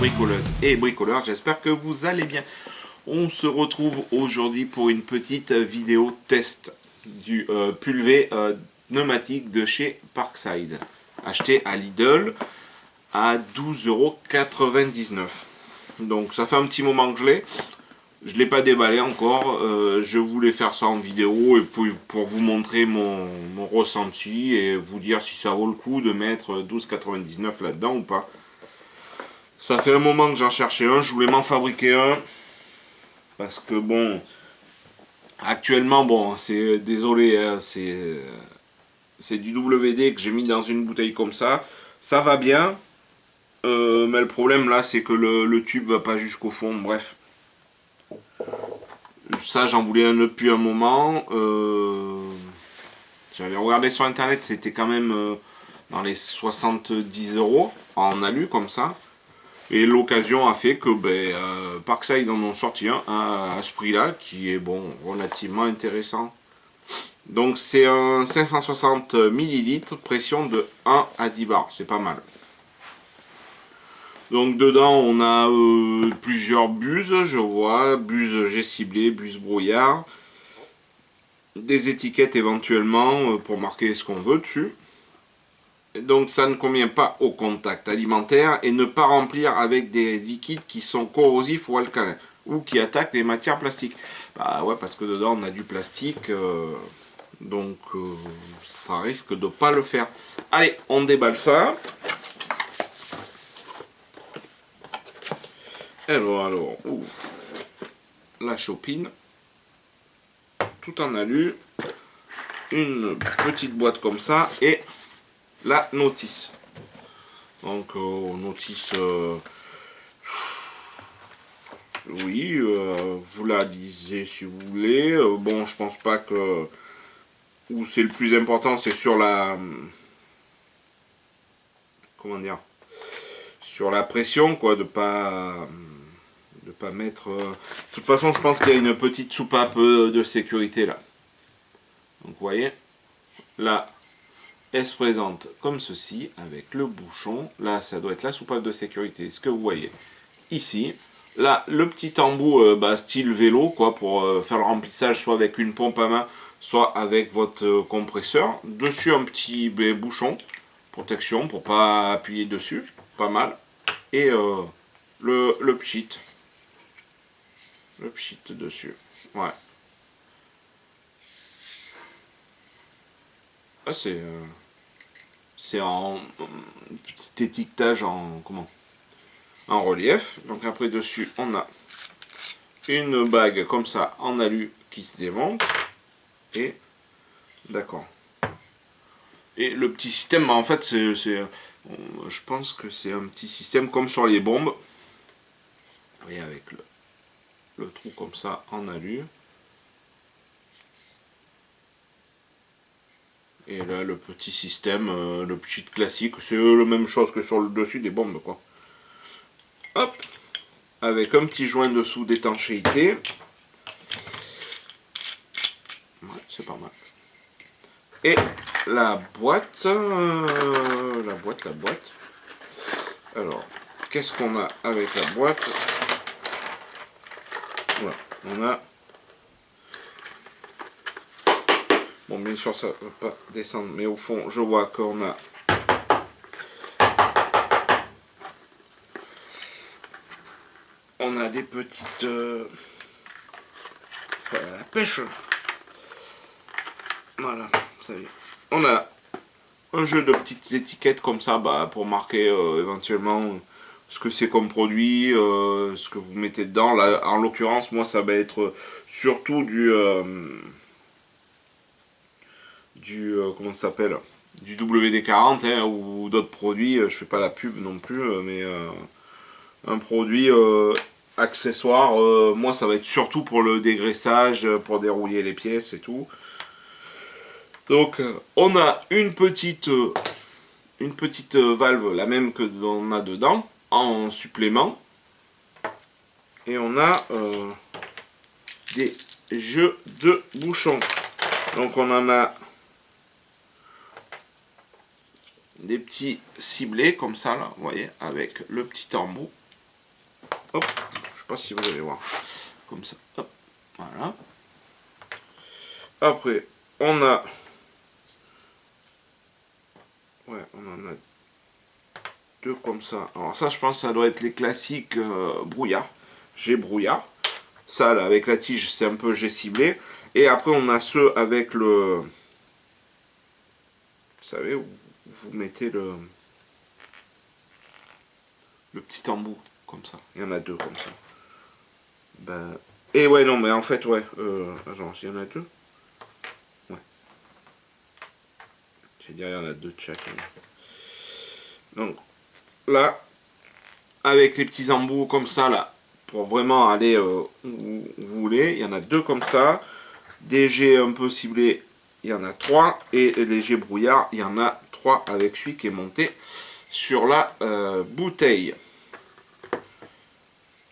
bricoleuses et bricoleurs, j'espère que vous allez bien. On se retrouve aujourd'hui pour une petite vidéo test du pulvé pneumatique de chez Parkside, acheté à Lidl à 12,99 €. Donc ça fait un petit moment que je l'ai. Je ne l'ai pas déballé encore, je voulais faire ça en vidéo et pour vous montrer mon ressenti et vous dire si ça vaut le coup de mettre 12,99 € là-dedans ou pas. Ça fait un moment que j'en cherchais un, je voulais m'en fabriquer un. Parce que bon, actuellement, bon, c'est désolé, hein, c'est du WD que j'ai mis dans une bouteille comme ça. Ça va bien, mais le problème là, c'est que le tube va pas jusqu'au fond, bref. Ça, j'en voulais un depuis un moment. J'avais regardé sur internet, c'était quand même dans les 70 € en alu comme ça. Et l'occasion a fait que Parkside en ont sorti un à ce prix-là, qui est bon, relativement intéressant. Donc c'est un 560 ml, pression de 1 à 10 bars, c'est pas mal. Donc dedans on a plusieurs buses, je vois, buse G ciblé, buse brouillard, des étiquettes éventuellement pour marquer ce qu'on veut dessus. Donc ça ne convient pas au contact alimentaire et ne pas remplir avec des liquides qui sont corrosifs ou alcalins ou qui attaquent les matières plastiques. Bah ouais, parce que dedans on a du plastique, donc ça risque de pas le faire. Allez, on déballe ça. Alors, la chopine, tout en alu, une petite boîte comme ça et la notice. Donc notice, oui, vous la lisez si vous voulez. Bon, je pense pas que où c'est le plus important, c'est sur la, comment dire, sur la pression, quoi, de pas mettre. De toute façon, je pense qu'il y a une petite soupape de sécurité là. Donc vous voyez, là, elle se présente comme ceci, avec le bouchon. Là, ça doit être la soupape de sécurité, ce que vous voyez ici. Là, le petit embout style vélo, quoi, pour faire le remplissage, soit avec une pompe à main, soit avec votre compresseur. Dessus, un petit bouchon, protection, pour pas appuyer dessus, pas mal. Et le pchit. Le pchit dessus, ouais. Ah, c'est en petit étiquetage en relief. Donc après dessus on a une bague comme ça en alu qui se démonte et d'accord. Et le petit système, en fait je pense que c'est un petit système comme sur les bombes. Vous voyez, avec le trou comme ça en alu. Et là, le petit système, le petit classique, c'est la même chose que sur le dessus des bombes, quoi. Hop, avec un petit joint dessous d'étanchéité. Ouais, c'est pas mal. Et la boîte, la boîte. Alors, qu'est-ce qu'on a avec la boîte? Voilà, on a. Bon, bien sûr, ça ne va pas descendre, mais au fond, je vois qu'on a des petites la pêche. Voilà, ça y est. On a un jeu de petites étiquettes comme ça, pour marquer éventuellement ce que c'est comme produit, ce que vous mettez dedans. Là, en l'occurrence, moi, ça va être surtout du comment ça s'appelle, du WD-40, hein, ou d'autres produits. Je fais pas la pub non plus, mais un produit accessoire. Moi, ça va être surtout pour le dégraissage, pour dérouiller les pièces et tout. Donc, on a une petite valve, la même que l'on a dedans, en supplément. Et on a des jeux de bouchons. Donc, on en a des petits ciblés comme ça, là, vous voyez, avec le petit embout. hop, je sais pas si vous allez voir, comme ça, hop, voilà. Après, on a, ouais, on en a deux comme ça. Alors ça, je pense que ça doit être les classiques brouillard. J'ai brouillard. Ça, là, avec la tige, c'est un peu j'ai ciblé. Et après, on a ceux avec le... Vous savez, où vous mettez le petit embout, comme ça. Il y en a deux comme ça. Ben... Et ouais, non, mais en fait, ouais. Attends, il y en a deux. Ouais. J'ai dit, il y en a deux de chacun. Donc, là, avec les petits embouts comme ça, là, pour vraiment aller où vous voulez, il y en a deux comme ça. Des jets un peu ciblés, il y en a trois. Et les jets brouillard, il y en a trois avec celui qui est monté sur la bouteille.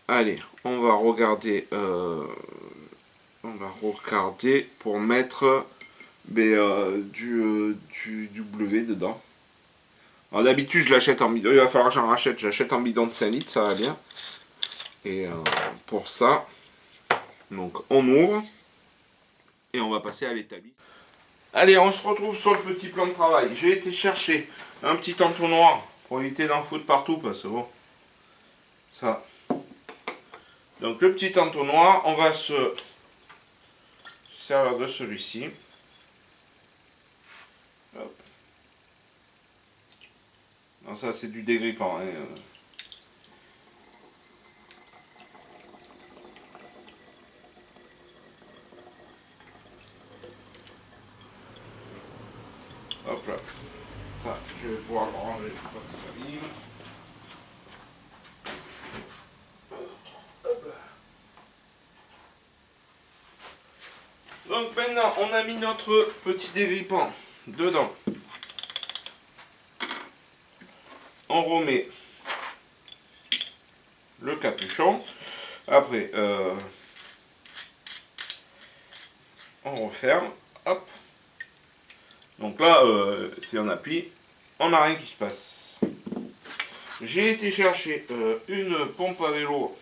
Allez, on va regarder pour mettre du W dedans. Alors d'habitude je l'achète en bidon, il va falloir que j'en rachète, j'achète en bidon de 5 litres, ça va bien. Et pour ça, donc on ouvre et on va passer à l'établi. Allez, on se retrouve sur le petit plan de travail. J'ai été chercher un petit entonnoir pour éviter d'en foutre partout parce que bon, ça. Donc le petit entonnoir, on va se servir de celui-ci. Non, ça c'est du dégrippant. Hein. Hop là. Ça, je vais pouvoir le ranger pour que ça s'aligne. Donc maintenant, on a mis notre petit dégrippant dedans. On remet le capuchon. Après, on referme. Hop. Donc là, si on appuie, on n'a rien qui se passe. J'ai été chercher une pompe à vélo.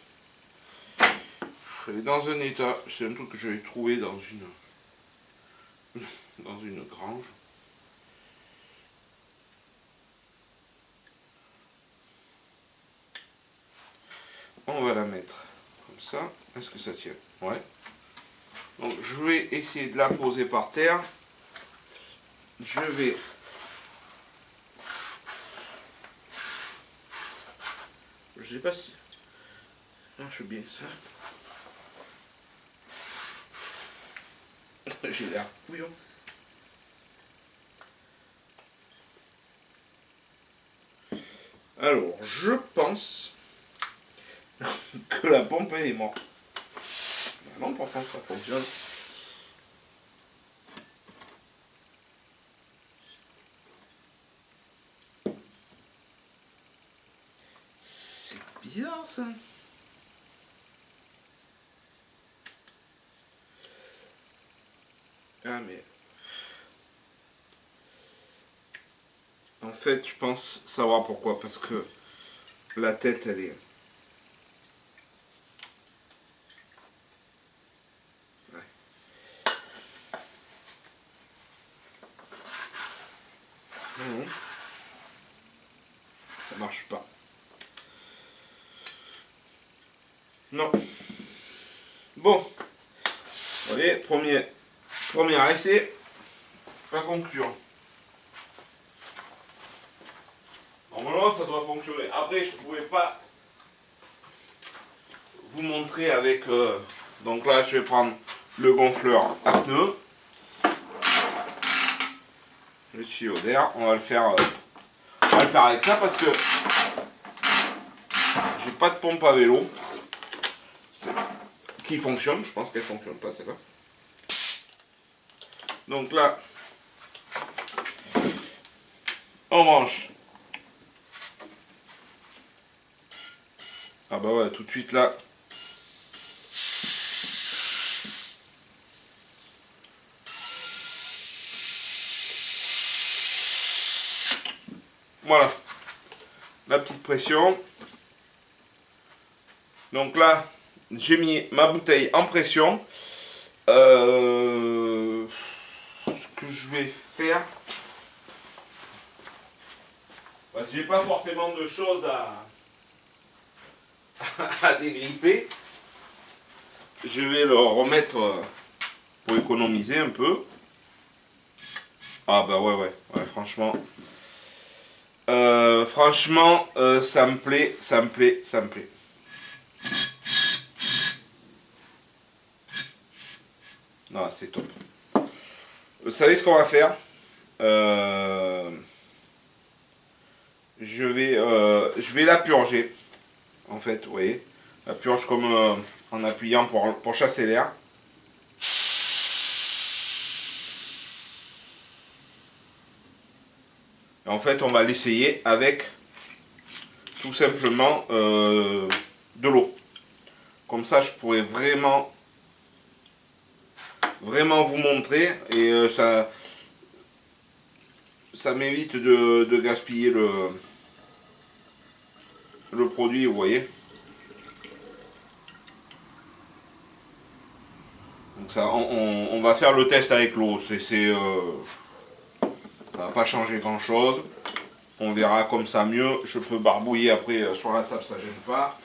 Elle est dans un état. C'est un truc que j'avais trouvé dans une grange. On va la mettre comme ça. Est-ce que ça tient? Ouais. Donc je vais essayer de la poser par terre. Je vais je sais pas si ça marche bien ça. J'ai l'air couillon. Alors je pense que la pompe elle est morte. Non, pourtant ça fonctionne. C'est bizarre ça. Ah mais... En fait, je pense savoir pourquoi. Parce que la tête, elle est... Ouais. Non, ça marche pas. Non. Bon. Vous voyez, premier essai. C'est pas concluant. Normalement, ça doit fonctionner. Après, je pouvais pas vous montrer avec... Donc là, je vais prendre le gonfleur à pneus. Le tuyau d'air. On va le faire avec ça parce que j'ai pas de pompe à vélo qui fonctionne. Je pense qu'elle fonctionne pas celle-là. Donc là, on branche. Ah bah ouais, tout de suite là. Voilà. La petite pression. Donc là, j'ai mis ma bouteille en pression. Ce que je vais faire, parce que j'ai pas forcément de choses à dégripper, je vais le remettre pour économiser un peu. Ah bah ouais, franchement. Ça me plaît, ça me plaît, ça me plaît. Non, c'est top. Vous savez ce qu'on va faire? Je vais la purger. En fait, vous voyez. La purge comme en appuyant pour chasser l'air. Et en fait, on va l'essayer avec tout simplement de l'eau. Comme ça, je pourrais vraiment vous montrer et ça m'évite de gaspiller le produit, vous voyez. Donc ça, on va faire le test avec l'eau. Ça va pas changer grand chose. On verra comme ça mieux. Je peux barbouiller après sur la table, ça gêne pas.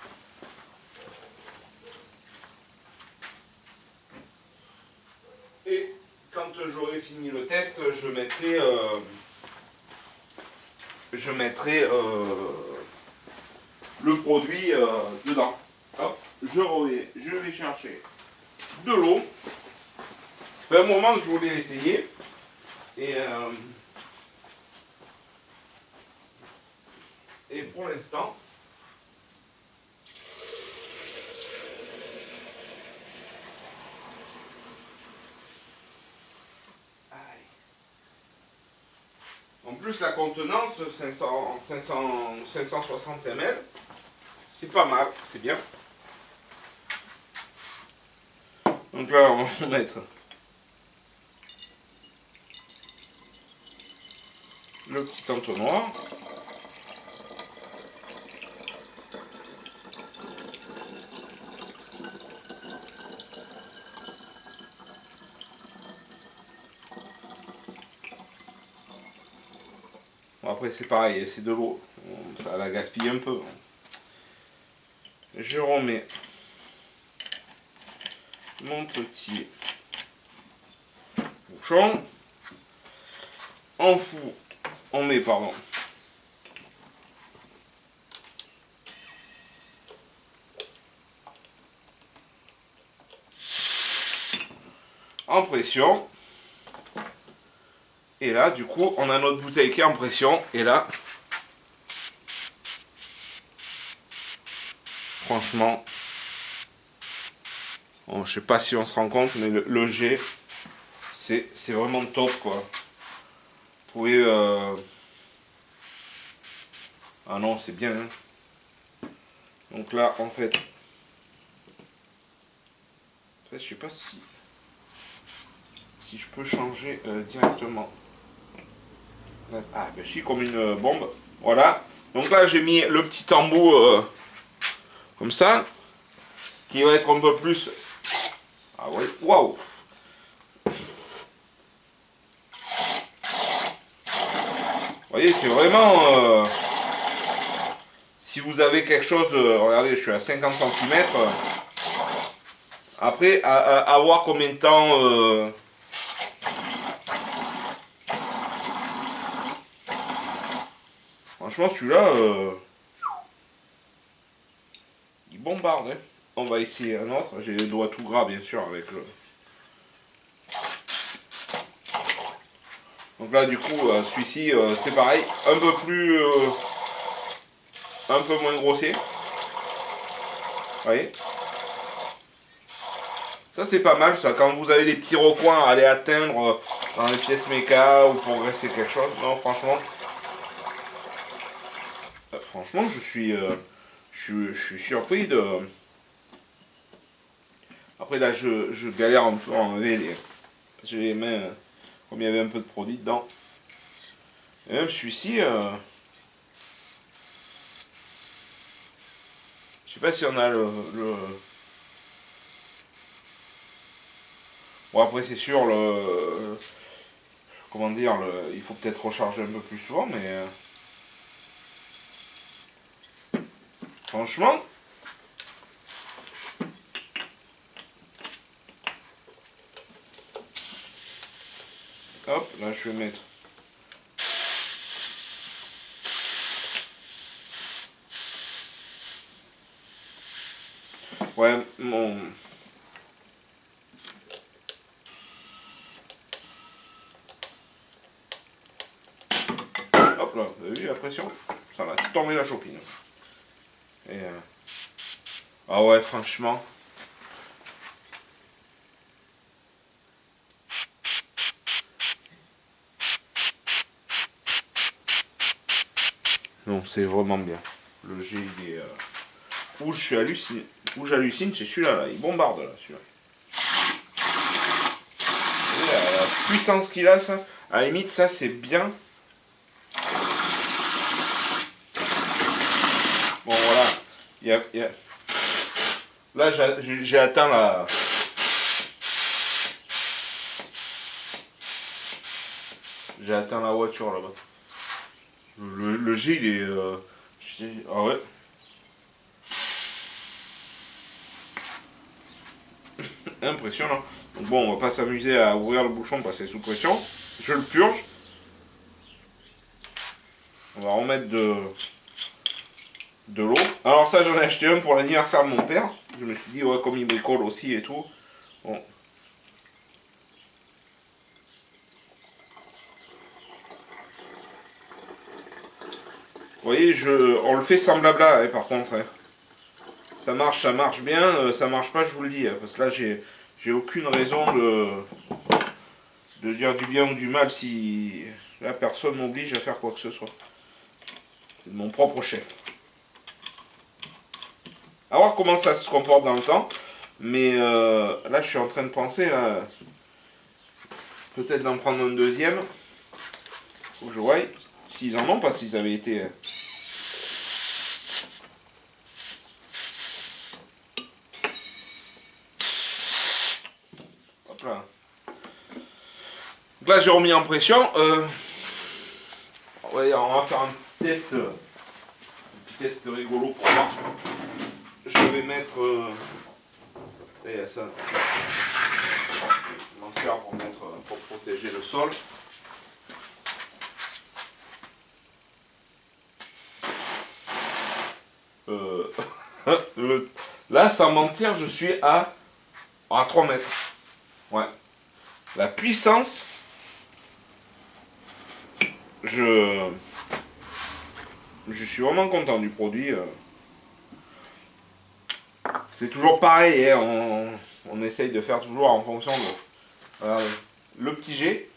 Et quand j'aurai fini le test, je mettrai le produit dedans. Hop, je vais chercher de l'eau. Ça fait un moment que je voulais l'essayer. Et pour l'instant, en plus la contenance 560 ml, c'est pas mal, c'est bien. Donc là on va mettre le petit entonnoir. Bon, après c'est pareil, c'est de l'eau, ça la gaspille un peu. Je remets mon petit bouchon. On met en pression. Et là, du coup, on a notre bouteille qui est en pression. Et là, franchement, bon, je sais pas si on se rend compte, mais le jet, c'est vraiment top, quoi. Vous pouvez... Ah non, c'est bien. Hein. Donc là, en fait, je sais pas si je peux changer directement. Ah, ben si, comme une bombe. Voilà. Donc là, j'ai mis le petit embout comme ça, qui va être un peu plus... Ah ouais, waouh! Vous voyez, c'est vraiment... si vous avez quelque chose... regardez, je suis à 50 cm. Après, à voir combien de temps... Franchement, celui-là... il bombarde. Hein. On va essayer un autre. J'ai les doigts tout gras, bien sûr, avec le... Donc là, du coup, celui-ci, c'est pareil. Un peu plus... un peu moins grossier. Vous voyez? Ça, c'est pas mal, ça. Quand vous avez des petits recoins à aller atteindre dans les pièces méca ou progresser quelque chose. Non, franchement... franchement, je suis surpris de... Après, là, je galère un peu à enlever les... J'ai les mains... comme il y avait un peu de produit dedans. Et même celui-ci... je sais pas si on a Bon, après, c'est sûr, comment dire, il faut peut-être recharger un peu plus souvent, mais... franchement... Hop, là, je vais mettre... Ouais, mon... Hop là, vous avez vu la pression? Ça va tomber la chopine. Et ah ouais, franchement. Non, c'est vraiment bien. Le G, il est... Où je suis halluciné. Où j'hallucine, c'est celui-là, là. Il bombarde, là, celui-là. La puissance qu'il a, ça. À la limite, ça, c'est bien. Bon, voilà. Là, j'ai atteint la... J'ai atteint la voiture, là-bas. Le G, il est... Ah ouais. Impressionnant. Donc bon, on va pas s'amuser à ouvrir le bouchon parce que c'est sous pression. Je le purge. On va remettre de l'eau. Alors ça, j'en ai acheté un pour l'anniversaire de mon père. Je me suis dit, ouais, comme il bricole aussi et tout. Bon. Vous voyez, on le fait sans blabla, hein, par contre. Hein. Ça marche bien. Ça marche pas, je vous le dis. Hein, parce que là, j'ai aucune raison de dire du bien ou du mal si la personne m'oblige à faire quoi que ce soit. C'est de mon propre chef. À voir comment ça se comporte dans le temps. Mais là, je suis en train de penser, peut-être d'en prendre un deuxième. Faut que je voie s'ils en ont, parce qu'ils avaient été... Hop là. Donc là, j'ai remis en pression. Ouais, on va faire un petit test rigolo pour voir. Je vais mettre... il y a ça. Je m'en sers pour protéger le sol. Là, sans mentir, je suis à 3 mètres. Ouais. La puissance, je suis vraiment content du produit. C'est toujours pareil, hein, on essaye de faire toujours en fonction de le petit G.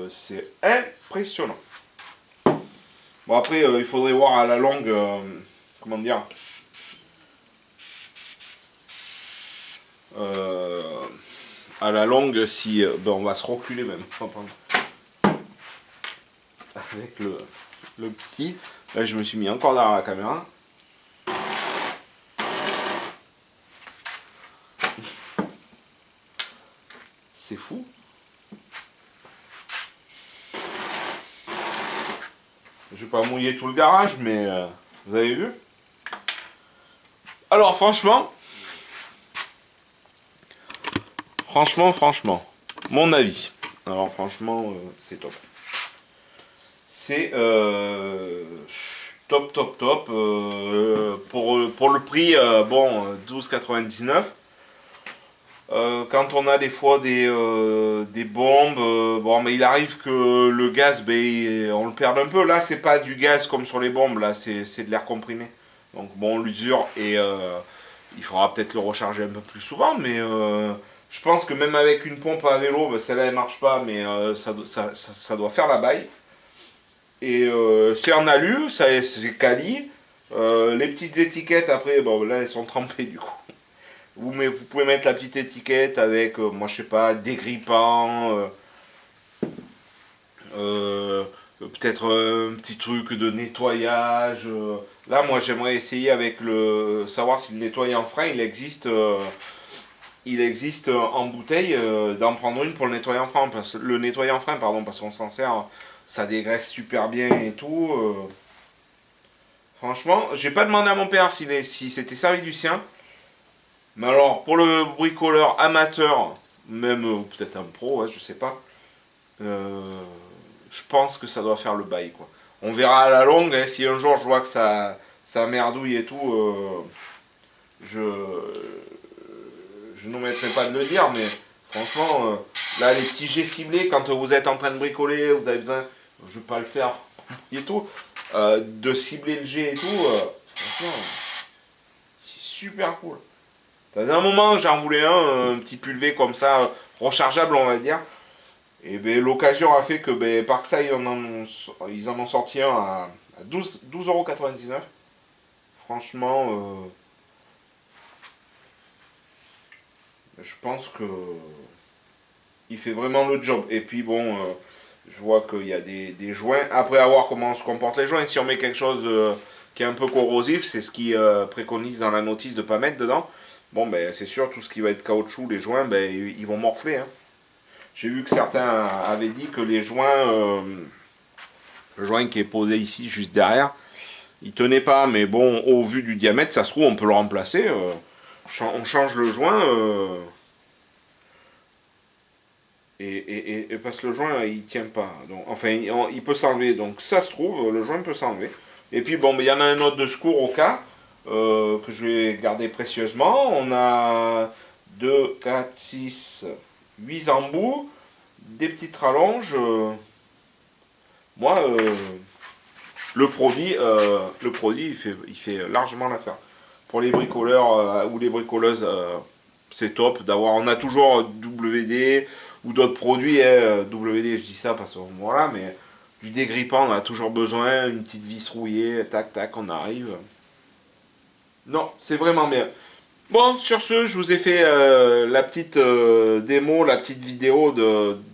C'est impressionnant. Bon après, il faudrait voir à la longue, comment dire, à la longue si, ben on va se reculer même. Avec le petit, là je me suis mis encore derrière la caméra. C'est fou. Je vais pas mouiller tout le garage, mais vous avez vu? Alors franchement, mon avis. Alors franchement, c'est top. C'est top. Pour le prix, bon, 12,99. Quand on a des fois des bombes, bon, mais il arrive que le gaz, ben, on le perde un peu. Là, c'est pas du gaz comme sur les bombes, là, c'est de l'air comprimé. Donc, bon, l'usure, et il faudra peut-être le recharger un peu plus souvent, mais je pense que même avec une pompe à vélo, ben, celle-là, elle marche pas, mais ça doit faire la baille. Et c'est en alu, c'est quali. Les petites étiquettes, après, bon, là, elles sont trempées, du coup. Vous pouvez mettre la petite étiquette avec, moi je sais pas, dégrippant, peut-être un petit truc de nettoyage. Là, moi, j'aimerais essayer avec savoir si le nettoyant frein, il existe en bouteille, d'en prendre une pour le nettoyant frein, parce qu'on s'en sert, ça dégraisse super bien et tout. Franchement, j'ai pas demandé à mon père si s'était servi du sien. Mais alors, pour le bricoleur amateur, même peut-être un pro, ouais, je sais pas, euh, je pense que ça doit faire le bail, quoi. On verra à la longue, hein, si un jour je vois que ça merdouille et tout, je, je n'omettrai pas de le dire, mais franchement, là, les petits jets ciblés, quand vous êtes en train de bricoler, vous avez besoin, je vais pas le faire et tout, de cibler le jet et tout, franchement, c'est super cool. Ça faisait un moment, j'en voulais un petit pulvé comme ça, rechargeable, on va dire. Et ben, l'occasion a fait que ben, Parkside, ils en ont sorti un à 12,99 €. Franchement, je pense que il fait vraiment le job. Et puis bon, je vois qu'il y a des joints. Après, à voir comment se comportent les joints. Si on met quelque chose qui est un peu corrosif, c'est ce qui préconise dans la notice de ne pas mettre dedans. Bon, ben c'est sûr, tout ce qui va être caoutchouc, les joints, ben ils vont morfler, hein. J'ai vu que certains avaient dit que les joints, le joint qui est posé ici, juste derrière, il tenait pas. Mais bon, au vu du diamètre, ça se trouve, on peut le remplacer. On change le joint. Et parce que le joint, il tient pas. Donc, enfin, il peut s'enlever. Donc ça se trouve, le joint peut s'enlever. Et puis bon, il y en a un autre de secours au cas, que je vais garder précieusement. On a 2, 4, 6, 8 embouts, des petites rallonges. Moi, le produit il fait largement l'affaire. Pour les bricoleurs ou les bricoleuses, c'est top d'avoir. On a toujours WD ou d'autres produits. WD, je dis ça parce que voilà, mais du dégrippant, on a toujours besoin. Une petite vis rouillée, tac, tac, on arrive. Non, c'est vraiment bien. Bon, sur ce, je vous ai fait la petite démo, la petite vidéo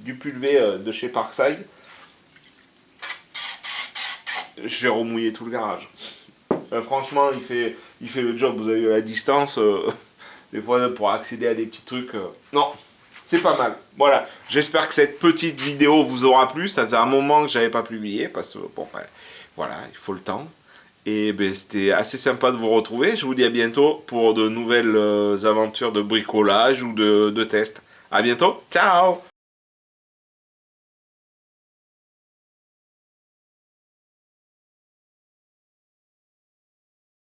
du pulvé de chez Parkside. Je vais remouiller tout le garage. Franchement, il fait le job. Vous avez vu la distance. Des fois, pour accéder à des petits trucs. Non, c'est pas mal. Voilà. J'espère que cette petite vidéo vous aura plu. Ça faisait un moment que j'avais pas publié. Parce que, bon, ben, voilà, il faut le temps. Et ben, c'était assez sympa de vous retrouver. Je vous dis à bientôt pour de nouvelles aventures de bricolage ou de test. À bientôt. Ciao!